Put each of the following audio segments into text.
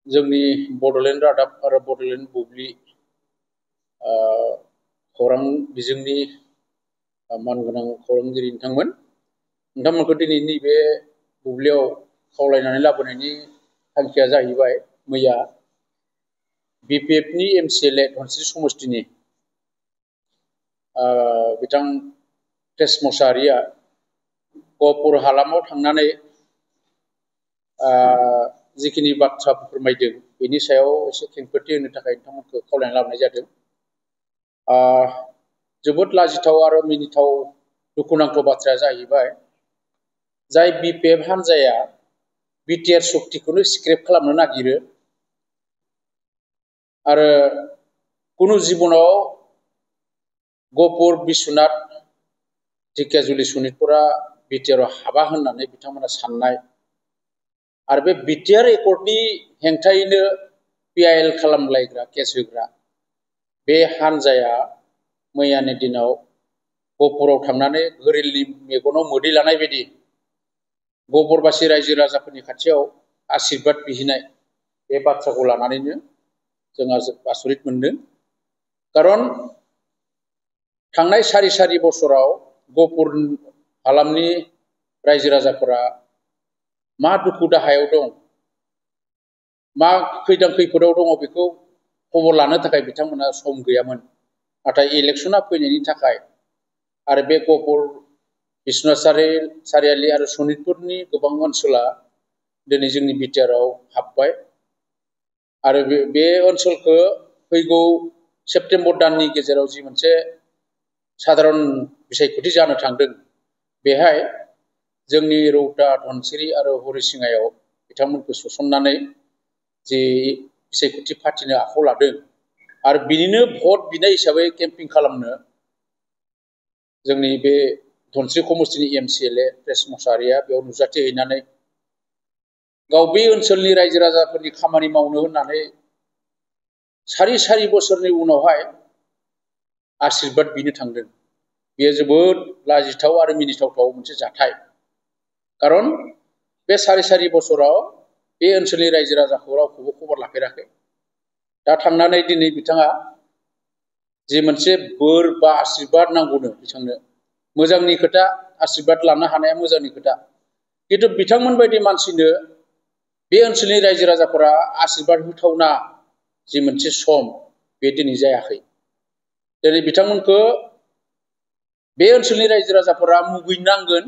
जोंनि बड'लेण्ड रादाब आरो बड'लेण्ड बुब्लि खौरां बिजोंनि मानगोनां खौरांगिरि नोंथांमोनखौ दिनैनि बे बुब्लियाव खावलायनानै लाबोनायनि थांखिया जाहैबाय मैया BPFनि MCLA धनस्री समष्टिनि बिथां प्रेस मसाहारिया गहपुर हालामाव थांनानै जिखिनि बाथ्रा फोरमायदों बेनि सायाव एसे खेंफोरथि होनो थाखाय नोंथांमोनखौ खावलायनानै लाबोनाय जादों। जोबोद लाजिथाव आरो मिनिथाव दुखुनांथाव बाथ्राया जाहैबाय जाय BPF हान्जाया BTR सक्तिखौनो स्क्रेप खालामनो नागिरो आरो कुनु जिबनाव गहपुर बिश्वनाथ ढेकियाजुलि सनितपुरा BTRआव हाबा होननानै बिथांमोना साननाय आरो बे BTR एकर्डनि हेंथायैनो PIL खालामलायग्रा केस होग्रा बे हान्जाया मैयानि दिनाव गहपुराव थांनानै गोरिलनि मेगनाव मोदै लानाय बायदि गहपुरबासि रायजो राजाफोरनि खाथियाव आशीर्बाद बिहैनाय बे बाथ्राखौ लानानैनो जोंहा आसरित मोनदों। खारन थांनाय सारि बोसोराव गहपुर हालामनि रायजो राजाफोरा मा दुखु दाहायाव दं, मा खैदां खैफोदाव दङ बेखौ खबर लानो थाखाय बिथांमोना सम गैयामोन। नाथाय इलेक्शना फैनायनि थाखाय आरो बे गहपुर बिश्वनाथ सारियाली आरो सनितपुरनि गोबां ओनसोला दिनै जोंनि BTRआव हाबबाय आरो बे ओनसोलखौ फैगौ सेप्तेम्बर दाननि गेजेराव जि मोनसे साधारन बिसायख'थि जानो थांदों बेहाय जोंनि रौता धनसिरि आरो हरिसिङायाव बिथांमोनखौ सोसननानै जि बिसायख'थि फाथिनो आखायाव लादों आरो बिनिनो भट बिनाय हिसाबै केम्पिं खालामनो जोंनि बे धनस्री समष्टिनि MCLA प्रेस मसाहारिया बेयाव नुजाथिहैनानै गाव बे ओनसोलनि रायजो राजाफोरनि खामानि मावनो होननानै सारि बोसोरनि उनावहाय आशीर्बाद बिनो थांदों। बेयो जोबोद लाजिथाव आरो मिनिथावथाव मोनसे जाथाय। खारन बे सारि बोसोराव बे ओनसोलनि रायजो राजाखौ रावखौबो खबर लाफेराखै। दा थांनानै दिनै बिथाङा जि मोनसे बोर बा आशीर्बाद नांगौनो बिथांनो मोजांनि खोथा, आशीर्बाद लानो हानाया मोजांनि खोथा, खिन्थु बिथांमोन बायदि मानसिनो बे ओनसोलनि रायजो राजाफोरा आशीर्बाद होथावना जि मोनसे सम बे दिनै जायाखै। दिनै बिथांमोनखौ बे ओनसोलनि रायजो राजाफोरा मुगैनांगोन।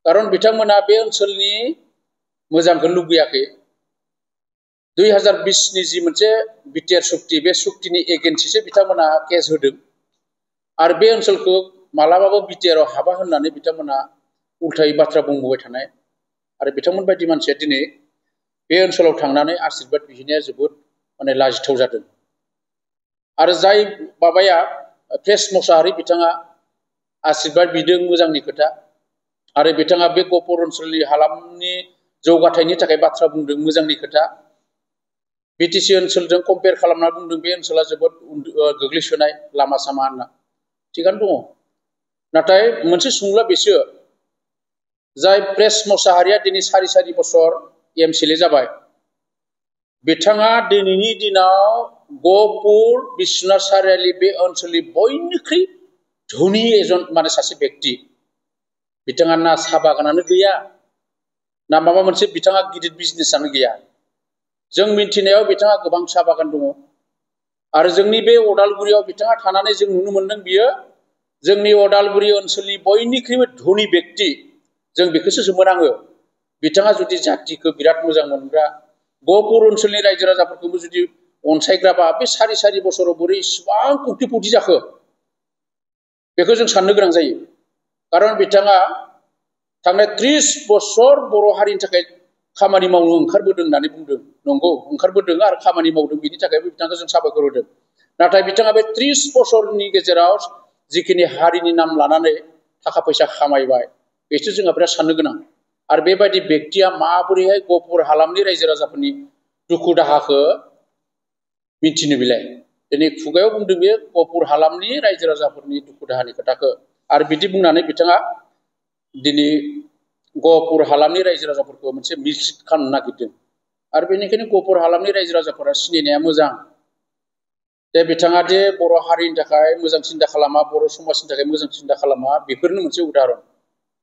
खारन बिथांमोना बे ओनसोलनि मोजांखौ लुबैयाखै। 2020नि जि मोनसे BTR सक्ति बे सक्तिनि एगेन्स्टैसो बिथांमोना केस होदों आरो बे ओनसोलखौ मालाबाबो BTRआव हाबा होननानै बिथांमोना उल्थायै बाथ्रा बुंबोबाय थानाय आरो बिथांमोन बायदि मानसिया दिनै बे ओनसोलाव थांनानै आशीर्बाद बिहैनाया जोबोद लाजिथाव जादों। आरो जाय माबाया प्रेस मसाहारि बिथाङा आशीर्बाद बिदों मोजांनि खोथा आरो बिथाङा बे गहपुर ओनसोलनि हालामनि जौगाथायनि थाखाय बाथ्रा बुंदों मोजांनि खोथा। BTC ओनसोलजों कम्पेयार खालामना बुंदों बे ओनसोला जोबोद गोग्लैसोनाय लामा सामा होनना। थिगानो दङ। नाथाय मोनसे सोंलुआ बेसो जाय प्रेस मसाहारिया दिनै सारि बोसोर MCLA जाबाय बिथाङा दिनैनि दिनाव गहपुर बिश्वनाथ सारियाली बे ओनसोलनि बयनिख्रुइ धोनि सासे व्यक्ति। बिथाङा ना साहा बागानानो गैया ना माबा मोनसे बिथाङा गिदिर बिजनेसआनो गैया। जों मिन्थिनायाव बिथाङा गोबां साहा बागान दङ आरो जोंनि बे अदालगुरियाव बिथाङा थानानै जों नुनो मोनदों बियो जोंनि अदालगुरि ओनसोलनि बयनिख्रुइबो धोनि व्यक्ति। जों बेखौसो सोमोनाङो बिथाङा जुदि जातिखौ बिराद मोजां मोनग्रा गहपुर ओनसोलनि रायजो राजाफोरखौबो जुदि अनसायग्राबा बे सारि बोसोराव बोरै इसिबां कौटिपति जाखो बेखौ जों साननो गोनां जायो। खारन बिथाङा थांनाय 30 बोसोर बर' हारिनि थाखाय खामानि मावनो ओंखारबोदों होननानै बुंदों। नंगौ ओंखारबोदों आरो खामानि मावदों, बिनि थाखायबो बिथांखौ जों साबायखर होदों। नाथाय बिथाङा बे 30 बोसोरनि गेजेराव जिखिनि हारिनि नाम लानानै थाखा फैसा खामायबाय बेसो जोंहा बिराद साननो गोनां। आरो बेबायदि व्यक्तिया माबोरैहाय गहपुर हालामनि रायजो राजाफोरनि दुखु दाहाखौ मिथिनो बिलाय। दिनै खुगायाव बुंदों बे गहपुर हालामनि रायजो राजाफोरनि दुखु दाहानि खोथाखौ आरो बिदि बुंनानै बिथाङा दिनै गहपुर हालामनि रायजो राजाफोरखौ मोनसे मिसलिड खालामनो नागिरदों आरो बेनिखायनो गहपुर हालामनि रायजो राजाफोरा सिनायनाया मोजां जे बिथाङा दे बर' हारिनि थाखाय मोजां सिन्था खालामा बर' समाजनि थाखाय मोजां सिन्था खालामा बेफोरनो मोनसे उदाहरन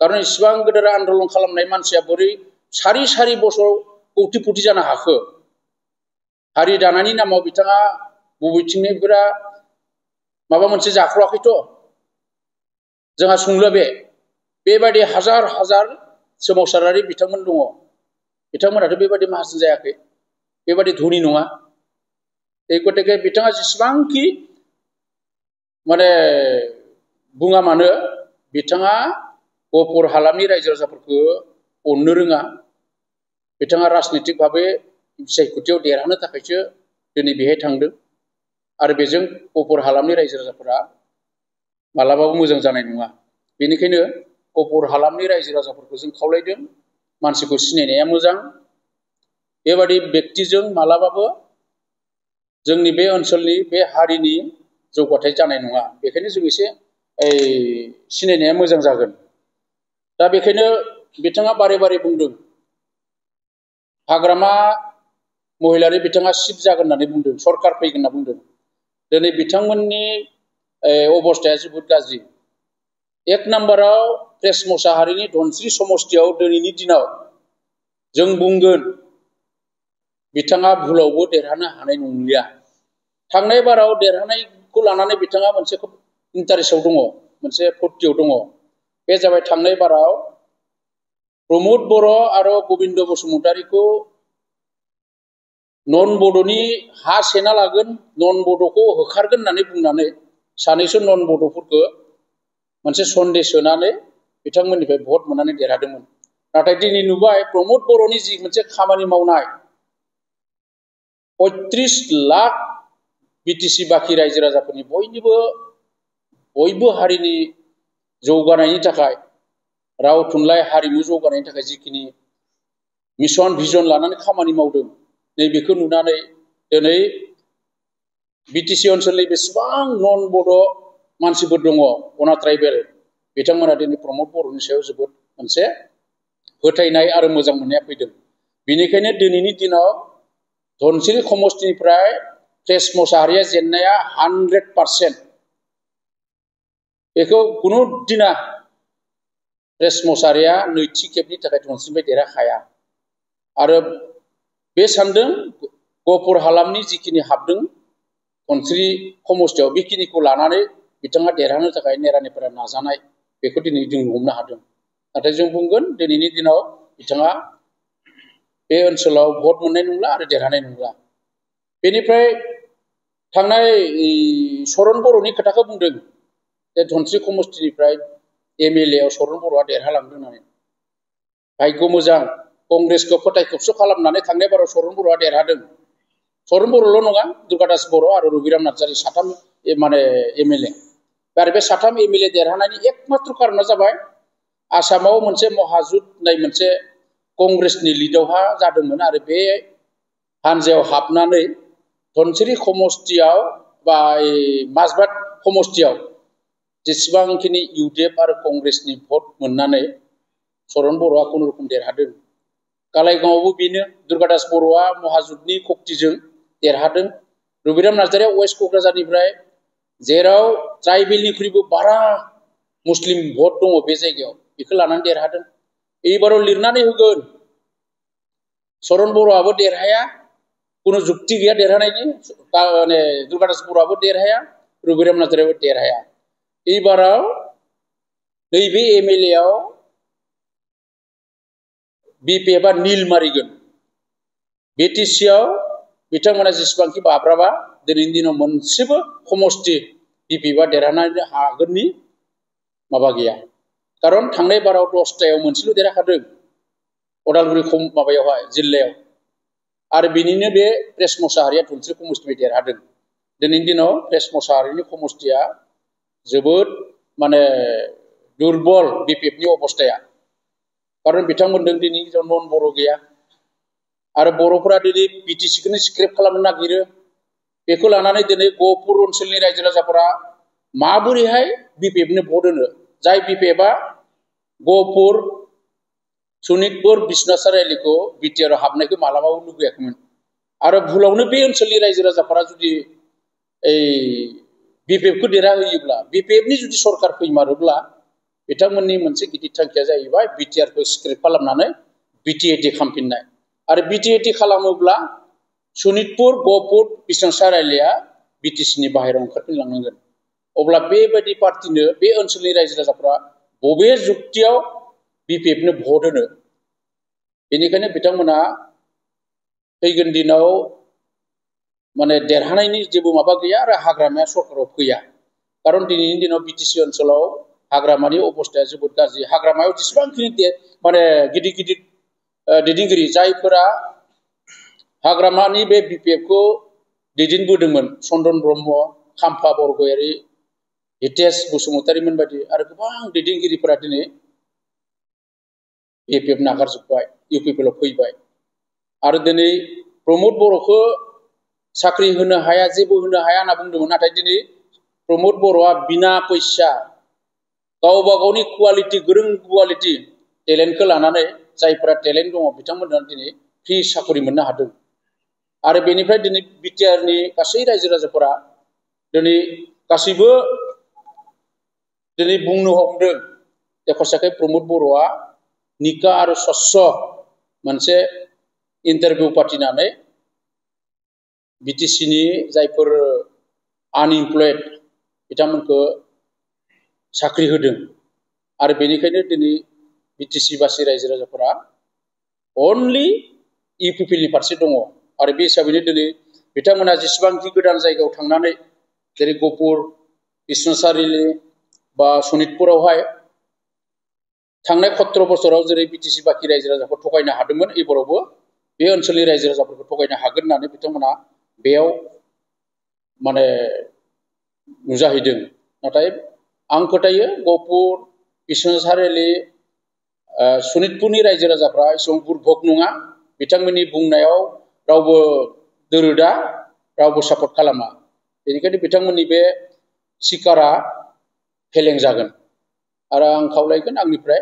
खारन इसिबां गेदेर आन्दलन खालामनाय मानसिया बोरै सारि सारि बोसोर कौटिपति जानो हाखो हारि दानायनि नामाव बिथाङा बबेथिंनिफ्रा माबा मोनसे जाख्ल'आखैथ' जोंहा सोंलु बेबायदि हाजार हाजार सोमावसारारि बिथांमोन दङ बिथांमोनाथ' बेबायदि माहाजोन जायाखै बेबायदि धोनि नङा এই गतिके बिथाङा जेसेबांखि माने बुङा मानो बिथाङा गहपुर हालामनि रायजो राजाफोरखौ अननो रोङा बिथाङा राजनीतिक भाबै बिसायख'थियाव देरहानो थाखायसो दिनै बेहाय थांदों आरो बेजों गहपुर हालामनि रायजो राजाफोरा मालाबाबो मोजां जानाय नङा बेनिखायनो गहपुर हालामनि रायजो राजाफोरखौ जों खावलायदों मानसिखौ सिनायनाया मोजां बेबादि व्यक्तिजों मालाबाबो जोंनि बे ओनसोलनि बे हारिनि जौगाथाय जानाय नङा बेखायनो जों एसे सिनायनाया मोजां जागोन दा बेखायनो बिथाङा बारे बारे बुंदों हाग्रामा महिलारि बिथाङा सिफ जागोन होननानै बुंदों सरकार फैगोन होनना बुंदों दिनै बिथांमोननि अबस्थाया जोबोद गाज्रि एक नाम्बाराव प्रेस मोसाहारिनि धनस्रि समष्टियाव दिनैनि दिनाव जों बुंगोन बिथाङा भुलावबो देरहानो हानाय नंलिया थांनाय बाराव देरहानायखौ लानानै बिथाङा मोनसे खोब इन्टारेस्टआव दङ मोनसे फुर्तियाव दङ बे जाबाय थांनाय बाराव प्रमोद बर' आरो गोविन्द बसुमतारीखौ नन बड'नि हा सेना लागोन नन बड'खौ होखारगोन होननानै बुंनानै सानैसो नन बड'फोरखौ मोनसे सन्देश होनानै बिथांमोननिफ्राय भट मोननानै देरहादोंमोन नाथाय दिनै नुबाय प्रमोद बर'नि जि मोनसे खामानि मावनाय 35 लाख बिटिसि बाखि रायजो राजाफोरनि बयबो हारिनि जौगानायनि थाखाय राव थुनलाइ हारिमु जौगानायनि थाखाय जिखिनि मिशन भिजन लानानै खामानि मावदों नैबेखौ नुनानै दिनै बिटिसि ओनसोलनि बेसेबां नन बड' मानसिफोर दङ अना ट्राइबेल बिथांमोना दिनै प्रमोद बर'नि सायाव जोबोद मोनसे फोथायनाय आरो मोजां मोननाया फैदों बेनिखायनो दिनैनि दिनाव धनसिरि समष्टिनिफ्राय प्रेस मोसाहारिया जेननाया 100% बेखौ कुनु दिना प्रेस मोसाहारिया नैथि खेबनि थाखाय धनसिरिनिफ्राय देरहाखाया आरो बे सानदों गहपुर हालामनि जिखिनि हाबदों धनसिरि समष्टियाव बेखिनिखौ लानानै बिथाङा देरहानो थाखाय नेरानेफोरा नाजानाय बेखौ दिनै जों हमनो हादों नाथाय जों बुंगोन दिनैनि दिनाव बिथाङा बे ओनसोलाव भट मोननाय नंला आरो देरहानाय नंला बेनिफ्राय थांनाय चरण बर'नि खोथाखौ बुंदों जे धनसिरि समष्टिनिफ्राय एमएलए आव चरण बर'आ देरहालांदों होननानै भाग्य मोजां कंग्रेसखौ फोथायखोबस खालामनानै थांनाय बाराव चरण बर'आ देरहादों चरण बर'ल' नङा दुर्गादास बर' आरो रबिराम नार्जारी साथाम माने एमएलए आरो बे साथाम एमएलए देरहानायनि एकमात्र कारना जाबाय आसामाव मोनसे महाजुथ होननाय मोनसे कंग्रेसनि लिडावहा जादोंमोन आरो बे हानजायाव हाबनानै धनसिरि समष्टियाव बा माजबाद समष्टियाव जेसेबांखिनि इउडिएफ आरो कंग्रेसनि भट मोननानै चरण बर'आ खुनुरुखुम देरहादों कालाइगावआवबो बेनो दुर्गादास बर'आ महाजुथनि शक्तिजों देरहादों रबिराम नार्जारीया वेस्ट क'क्राझारनिफ्राय जेराव ट्राइबेलनिख्रुइबो बारा मुस्लिम भट दङ बे जायगायाव बेखौ लानानै देरहादों एबाराव लिरनानै होगोन चरण बर'आबो देरहाया कुनु जुक्ति गैया देरहानायनि माने दुर्गादास बर'आबो देरहाया रबिराम नार्जारीयाबो देरहाया एबाराव नैबे एमएलए आव बिपिएफआ नील मारिगोन बिटिसिआव बिथांमोना जेसेबांखि बाब्राबा दिनैनि दिनाव मोनसेबो समष्टि बिपिएफआ देरहानो हागोननि माबा गैया कारन थांनाय बाराव 10टायाव मोनसेल' देरहाखादों उदालगुरि माबायावहाय जिल्लायाव आरो बिनिनो बे प्रेस मोसाहारिया धनसिरि समष्टिनिफ्राय देरहादों दिनैनि दिनाव प्रेस मोसाहारिनि समष्टिया जोबोद माने दुर्बल बिपिएफनि अबस्थाया कारन बिथांमोनजों दिनै नन बर' गैया आरो बर'फोरा दिनै बिटिसिखौनो स्क्रेप खालामनो नागिरो बेखौ लानानै दिनै गहपुर ओनसोलनि रायजो राजाफोरा माबोरैहाय बिपिएफनो भट होनो जाय बिपिएफआ गहपुर सनितपुर बिश्वनाथ सारियालिखौ बिटिआर आव हाबनायखौ मालाबाबो लुबैयाखैमोन आरो भुलावनो बे ओनसोलनि रायजो राजाफोरा जुदि बिपिएफखौ देरहाहोयोब्ला बिपिएफनि जुदि सरकार फैमारोब्ला बिथांमोननि मोनसे गिदिर थांखिया जाहैबाय बिटिआरखौ स्क्रेप खालामनानै बिटिएडि खालामफिननाय आरो बिटिएडि खालामोब्ला सनितपुर गहपुर बिश्वनाथ सारियालिया बिटिसिनि बाहेरायाव ओंखारफिनलांनांगोन अब्ला बेबायदि पार्टिनो बे ओनसोलनि रायजो राजाफ्रा बबे जुक्तियाव बिपिएफनो भट होनो बेनिखायनो बिथांमोना फैगोन दिनाव माने देरहानायनि जेबो माबा गैया आरो हाग्रामाया सरकाराव फैया खारन दिनैनि दिनाव बिटिसि ओनसोलाव हाग्रामानि अबस्थाया जोबोद गाज्रि हाग्रामायाव जेसेबांखिनि माने गिदिर गिदिर दैदेनगिरि जायफोरा हाग्रामानि बे बिपिएफखौ दैदेनबोदोंमोन चन्दन ब्रह्म खाम्फा बरगयारि हितेश बसुमतारीमोन बायदि आरो गोबां दैदेनगिरिफोरा दिनै बिपिएफ नागारजोब्बाय इउपिपिएलआव फैबाय आरो दिनै प्रमद बर'खौ साख्रि होनो हाया जेबो होनो हाया होनना बुंदोंमोन नाथाय दिनै प्रमद बर'आ बिना फैसा गावबा गावनि क्वालिटि गोरों क्वालिटि टेलेन्टखौ लानानै जायफोरा टेलेन्ट दङ बिथांमोना दिनै फ्रि साख्रि मोननो हादों आरो बेनिफ्राय दिनै बिटिआरनि गासै रायजो राजाफोरा दिनै गासैबो दिनै बुंनो हमदों देखसाखै प्रमद बर'आ निका आरो स्वच्छ मोनसे इन्टारभिउ फाथिनानै बिटिसिनि जायफोर आनइमप्लयड बिथांमोनखौ साख्रि होदों आरो बेनिखायनो दिनै बिटिसि बासि रायजो राजाफोरा अनलि इउपिपिएलनि फारसे दङ आरो बे हिसाबैनो दिनै बिथांमोना जेसेबांखि गोदान जायगायाव थांनानै जेरै गहपुर बिश्वनाथ सारियालि बा सनितपुरावहाय थांनाय 17 बोसोराव जेरै बिटिसि बाखि रायजो राजाखौ थगायनो हादोंमोन एबारावबो बे ओनसोलनि रायजो राजाफोरखौ थगायनो हागोन होननानै बिथांमोना बेयाव माने नुजाहैदों नाथाय आं फोथायो गहपुर बिश्वनाथ सारियालि सनितपुरनि रायजो राजाफ्रा एसेबां बुरबक नङा बिथांमोननि बुंनायाव रावबो दोरोदा रावबो सापर्ट खालामा बेनिखायनो बिथांमोननि बे सिकारा फेलें जागोन आरो आं खावलायगोन आंनिफ्राय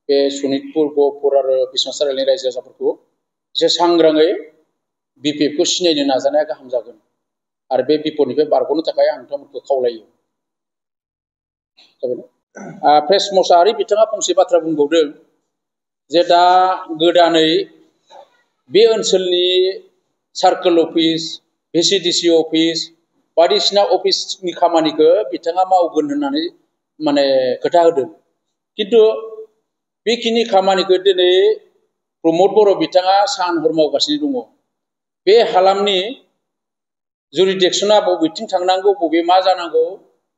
बे सनितपुर गहपुर आरो बिश्वनाथ सारियालिनि रायजो राजाफोरखौ एसे सांग्राङै बिपिएफखौ सिनायनो नाजानाया गाहाम जागोन आरो बे बिपदनिफ्राय बारग'नो थाखाय आं नोंथांमोनखौ खावलायो प्रेस मसाहारि बिथाङा फंसे बाथ्रा बुंबावदों जे दा गोदानै बे ओनसोलनि सार्कोल अफिस भिसिडिसि अफिस बायदिसिना अफिसनि खामानिखौ बिथाङा मावगोन होननानै माने खोथा होदों किन्तु बेखिनि खामानिखौ दिनै प्रमद बर' बिथाङा सान हर मावगासिनो दङ बे हालामनि जुरिडिक्सना बबेथिं थांनांगौ बबे मा जानांगौ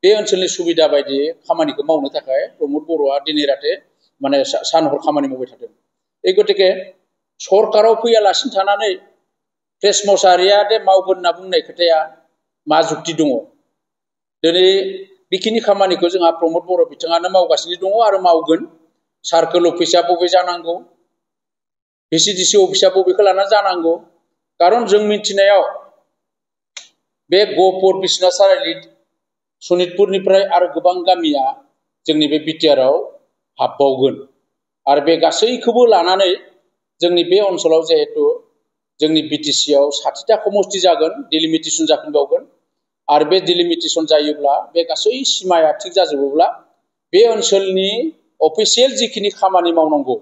बे ओनसोलनि सुबिदा बायदि खामानिखौ मावनो थाखाय प्रमद बर'आ दिनै राते माने सान हर खामानि मावबाय थादों बे गतिके सरकाराव फैयालासिनो थानानै प्रेस मसाहारिया दे मावगोन होनना बुंनाय खोथाया मा जुक्ति दङ दिनै बेखिनि खामानिखौ जोंहा प्रमद बर' बिथाङानो मावगासिनो दङ आरो मावगोन सार्कोल अफिसा बबे जानांगौ भिसिडिसि अफिसा बबेखौ लानानै जानांगौ खारन जों मिथिनायाव बे गहपुर बिश्वनाथ सारियालि सनितपुरनिफ्राय आरो गोबां गामिया जोंनि बे बिटिआरआव हाबबावगोन आरो बे गासैखौबो लानानै जोंनि बे ओनसोलाव जिहेतु जोंनि बिटिसिआव 60टा समष्टि जागोन डिलिमिटेसन जाफिनबावगोन आरो बे डिलिमिटेसन जायोब्ला बे गासै सिमाया थिग जाजोबोब्ला बे ओनसोलनि अफिसियेल जिखिनि खामानि मावनांगौ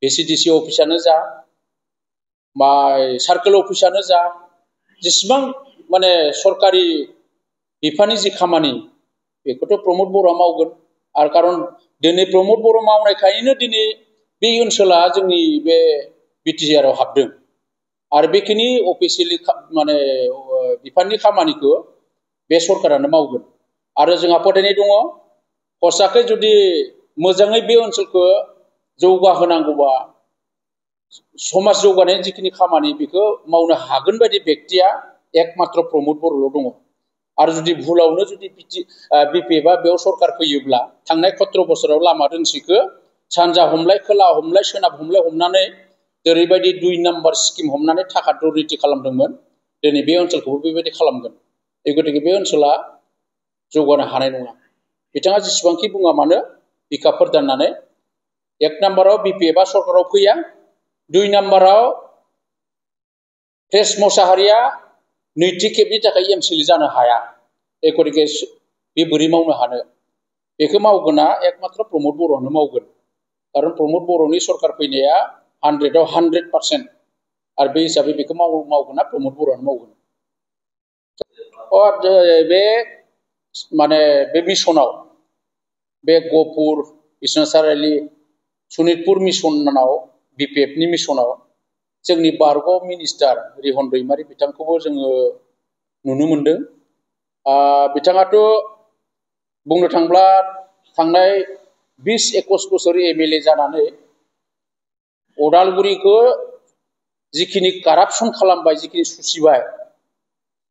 भिसिडिसि अफिसानो जा बा सार्कोल अफिसानो जा जेसेबां माने सरकारि बिफाननि जि खामानि बेखौथ' प्रमद बर'आ मावगोन आरो खारन दिनै प्रमद बर' मावनायखायनो दिनै बे ओनसोला जोंनि बे बिटिआरआव हाबदों आरो बेखिनि अफिसियेलि माने बिफाननि खामानिखौ बे सरकारानो मावगोन आरो जोंहा फोथायनाय दङ हसाखै जुदि मोजाङै बे ओनसोलखौ जौगाहोनांगौबा समाज जौगानायनि जिखिनि खामानि बेखौ मावनो हागोन बायदि बेक्तिया एकमात्र प्रमद बर'ल' दङ आरो जुदि भुलावनो जुदि बिपिएफआ बेयाव सरकार फैयोब्ला थांनाय 17 बोसोराव लामा दोंसेखौ सानजा हमलाय खोला हमलाय सोनाब हमलाय हमनानै ओरैबायदि 2 नाम्बार स्किम हमनानै थाखा दुर्निति खालामदोंमोन दिनै बे ओनसोलखौबो बेबायदि खालामगोन गतिके बे ओनसोला जौगानो हानाय नङा बिथाङा जेसेबांखि बुङा मानो बिखाफोर दाननानै एक नाम्बाराव बिपिएफआ सरकाराव फैया 2 नाम्बाराव प्रेस मोसाहारिया नैथि खेबनि थाखाय एमसिएलए जानो हाया एकरिके बे बोरै मावनो हानो बेखौ मावगोना एकमात्र प्रमोद बर'आनो मावगोन कारण प्रमोद बर'नि सरकार फैनाया 100 आव 100% आरो बे हिसाबै बेखौ मावगोना प्रमोद बर'आनो मावगोन बे माने बे मिशनाव बे गहपुर बिश्वनाथ सारिआलि सनितपुर मिशनाव बिपिएफनि मिशनाव जोंनि बारग' मिनिस्टार रिहन दैमारि बिथांखौबो जोङो नुनो मोनदों बिथाङाथ' बुंनो थांब्ला थांनाय 20-21 बोसोर एमएलए जानानै उदालगुरिखौ जिखिनि कारापसन खालामबाय जिखिनि सुसिबाय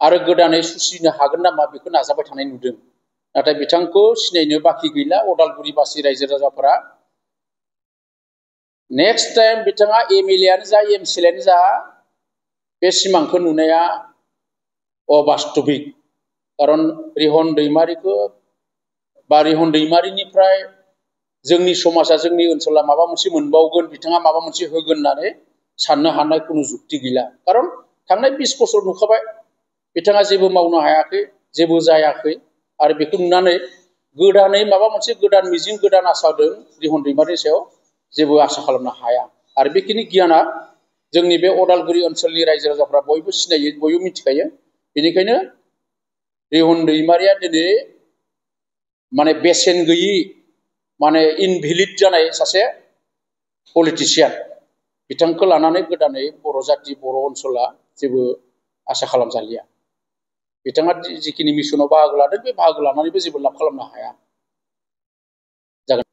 आरो गोदानै सुसिनो हागोन नामा बेखौ नाजाबाय थानाय नुदों नाथाय बिथांखौ सिनायनो बाखि गैला उदालगुरिबासि रायजो राजाफोरा नेक्स्ट टाइम बिथाङा एमएलएआनो जा एमसिएलएआनो जा बे सिमांखौ नुनाया अबास्तबिक कारण रिहन दैमारिखौ बा रिहन दैमारिनिफ्राय जोंनि समाजा जोंनि ओनसोला माबा मोनसे मोनबावगोन बिथाङा माबा मोनसे होगोन होननानै साननो हानाय कुनु जुक्ति गैला कारण थांनाय 20 बोसोर नुखाबाय बिथाङा जेबो मावनो हायाखै जेबो जायाखै आरो बेखौ नुनानै गोदानै माबा मोनसे गोदान मिजिं गोदान आसादों रिहन दैमारिनि सायाव जेबो आसा खालामनो हाया आरो बेखिनि गियाना जोंनि बे उदालगुरि ओनसोलनि रायजो राजाफ्रा बयबो सिनायो बयबो मिथिखायो बेनिखायनो रिहन दैमारिया दिनै माने बेसेन गैयि माने इनभेलिड जानाय सासे पलिटिशियान बिथांखौ लानानै गोदानै बर' जाति बर' ओनसोला जेबो आसा खालामजालिया बिथाङा जिखिनि मिशनाव बाहागो लादों बे बाहागो लानानैबो जेबो लाब खालामनो हाया जागोन